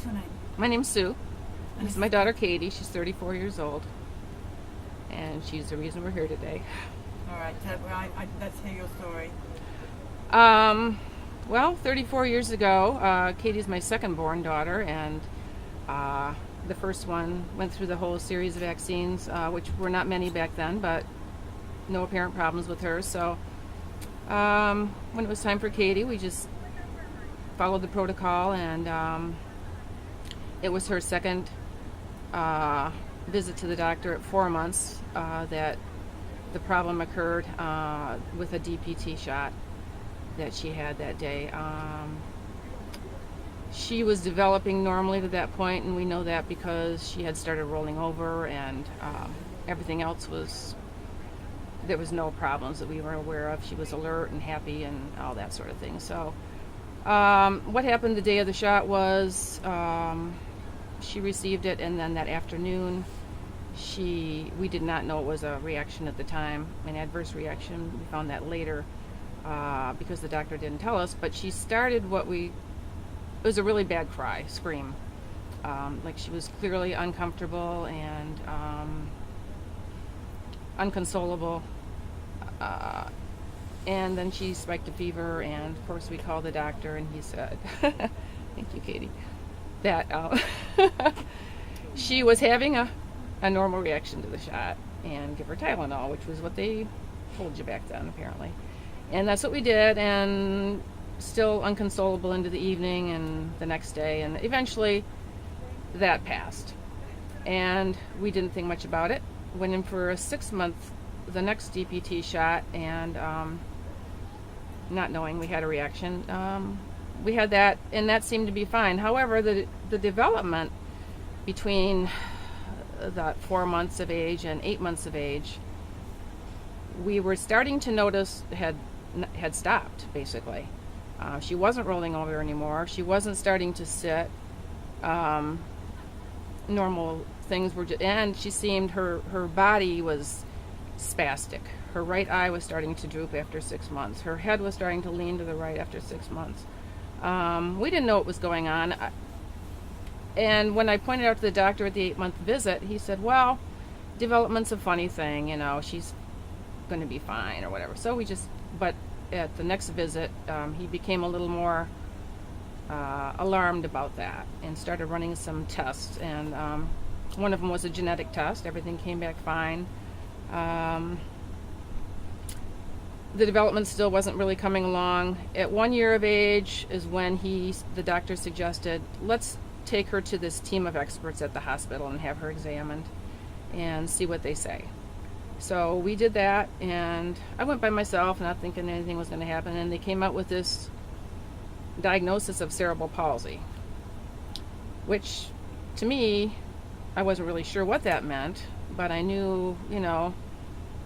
What's your name? My name's Sue. And This is my daughter Katie. She's 34 years old, and she's the reason we're here today. All right, let's hear your story. Well, 34 years ago, Katie's my second-born daughter, and the first one went through the whole series of vaccines, which were not many back then, but no apparent problems with her. So when it was time for Katie, we just followed the protocol, and it was her second visit to the doctor at 4 months that the problem occurred with a DPT shot that she had that day. She was developing normally to that point, and we know that because she had started rolling over, and everything else there was no problems that we were aware of. She was alert and happy and all that sort of thing. So what happened the day of the shot was she received it, and then that afternoon we did not know it was a reaction at the time, an adverse reaction. We found that later because the doctor didn't tell us, but she started it was a really bad scream. Like she was clearly uncomfortable and unconsolable. And then she spiked a fever, and of course we called the doctor, and he said, thank you, Katie, that she was having a normal reaction to the shot, and give her Tylenol, which was what they told you back then, apparently. And that's what we did, and still unconsolable into the evening and the next day, and eventually that passed. And we didn't think much about it. Went in for a 6-month, the next DPT shot, and not knowing we had a reaction, we had that, and that seemed to be fine. However, the development between that 4 months of age and 8 months of age, we were starting to notice had stopped, basically. She wasn't rolling over anymore. She wasn't starting to sit. Normal things were and she seemed, her body was spastic. Her right eye was starting to droop after 6 months. Her head was starting to lean to the right after 6 months. We didn't know what was going on. And when I pointed out to the doctor at the 8-month visit, he said, well, development's a funny thing, she's going to be fine or whatever. So but at the next visit, he became a little more alarmed about that and started running some tests. And one of them was a genetic test. Everything came back fine. The development still wasn't really coming along. At 1 year of age is when the doctor suggested, let's take her to this team of experts at the hospital and have her examined and see what they say. So we did that, and I went by myself, not thinking anything was going to happen, and they came out with this diagnosis of cerebral palsy, which to me, I wasn't really sure what that meant, but I knew,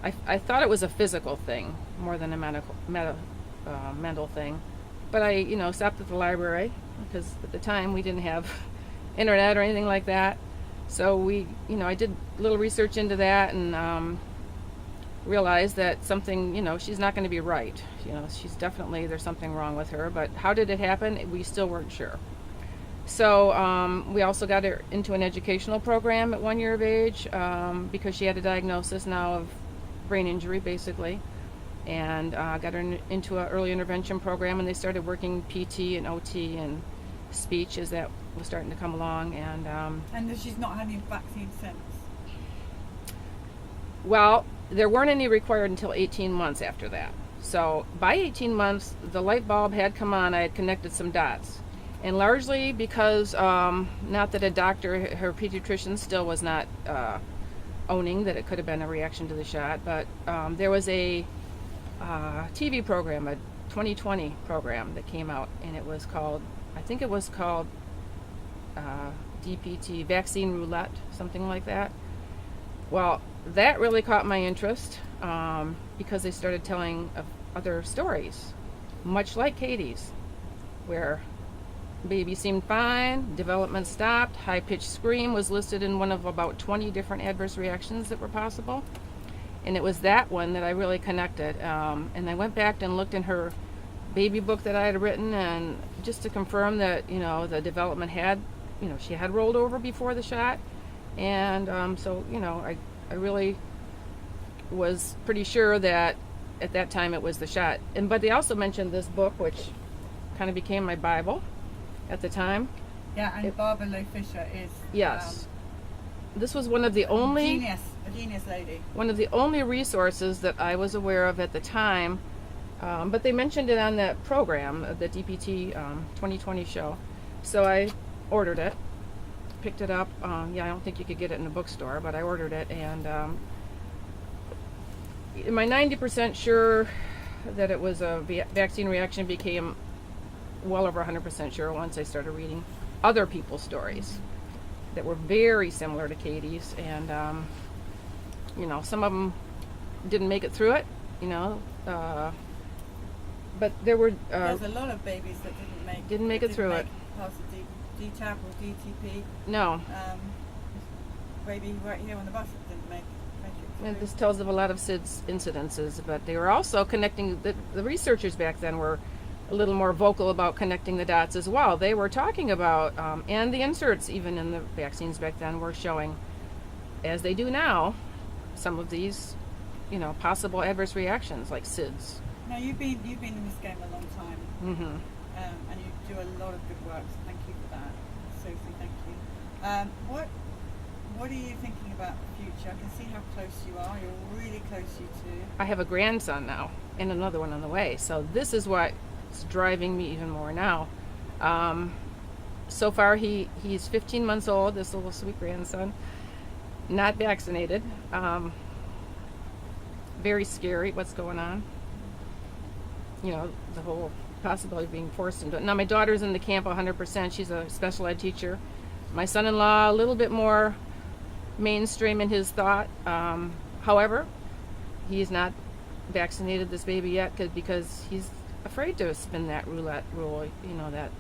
I thought it was a physical thing more than a mental thing. But I, stopped at the library, because at the time we didn't have internet or anything like that. So I did a little research into that, and realized that something, she's not going to be right. There's something wrong with her, but how did it happen? We still weren't sure. So we also got her into an educational program at 1 year of age, because she had a diagnosis now of brain injury, basically, and got her into an early intervention program, and they started working PT and OT and speech as that was starting to come along. And she's not had any vaccine since? Well, there weren't any required until 18 months after that. So by 18 months, the light bulb had come on. I had connected some dots. And largely because, not that a doctor, her pediatrician still was not owning that it could have been a reaction to the shot, but there was a TV program, a 2020 program that came out, and it was called, DPT, Vaccine Roulette, something like that. Well, that really caught my interest because they started telling of other stories, much like Katie's, where baby seemed fine, development stopped, high-pitched scream was listed in one of about 20 different adverse reactions that were possible. And it was that one that I really connected. And I went back and looked in her baby book that I had written, and just to confirm that, the development had she had rolled over before the shot, and so I really was pretty sure that at that time it was the shot. But they also mentioned this book, which kind of became my Bible at the time. Yeah, and Barbara Loe Fisher is Yes. This was one of the only a genius lady. one of the only resources that I was aware of at the time. But they mentioned it on that program, the DPT 2020 show. So I ordered it, picked it up. I don't think you could get it in a bookstore, but I ordered it, and am I 90% sure that it was a vaccine reaction became well over 100% sure once I started reading other people's stories that were very similar to Katie's, and some of them didn't make it through it, but there were there's a lot of babies that didn't make it through it. Past the DTaP or DTP. No. Baby right here on the bus that didn't make it through. And this tells of a lot of SIDS incidences, but they were also connecting, the researchers back then were a little more vocal about connecting the dots as well. They were talking about, and the inserts even in the vaccines back then were showing, as they do now, some of these, possible adverse reactions like SIDS. Now you've been in this game a long time, Mm-hmm. And you do a lot of good work. So thank you for that, Sophie. Thank you. What are you thinking about the future? I can see how close you are. You're really close, you two. I have a grandson now and another one on the way. So this is what's driving me even more now. So far he's 15 months old, this little sweet grandson, not vaccinated. Very scary what's going on. The whole possibility of being forced into it. Now my daughter's in the camp 100%. She's a special ed teacher. My son-in-law, a little bit more mainstream in his thought. However, he's not vaccinated this baby yet because he's afraid to spin that roulette rule, that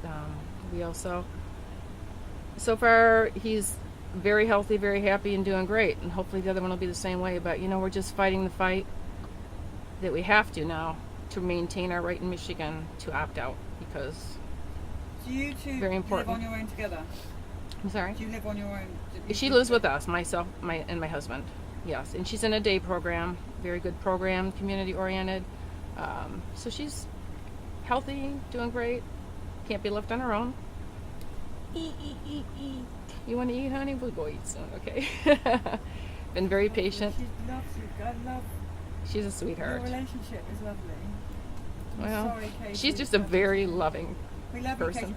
wheel. So far he's very healthy, very happy, and doing great, and hopefully the other one will be the same way. But we're just fighting the fight that we have to now to maintain our right in Michigan to opt out, because do you two very important. live on your own together? I'm sorry? Do you live on your own? She lives with us, myself, and my husband. Yes, and she's in a day program, very good program, community oriented. So she's healthy, doing great. Can't be left on her own. Eat. You want to eat, honey? We'll go eat soon, okay? Been very patient. She loves you. God love. She's a sweetheart. Your relationship is lovely. I'm Well, sorry, Katie. she's just a very loving we love you, person. Katie.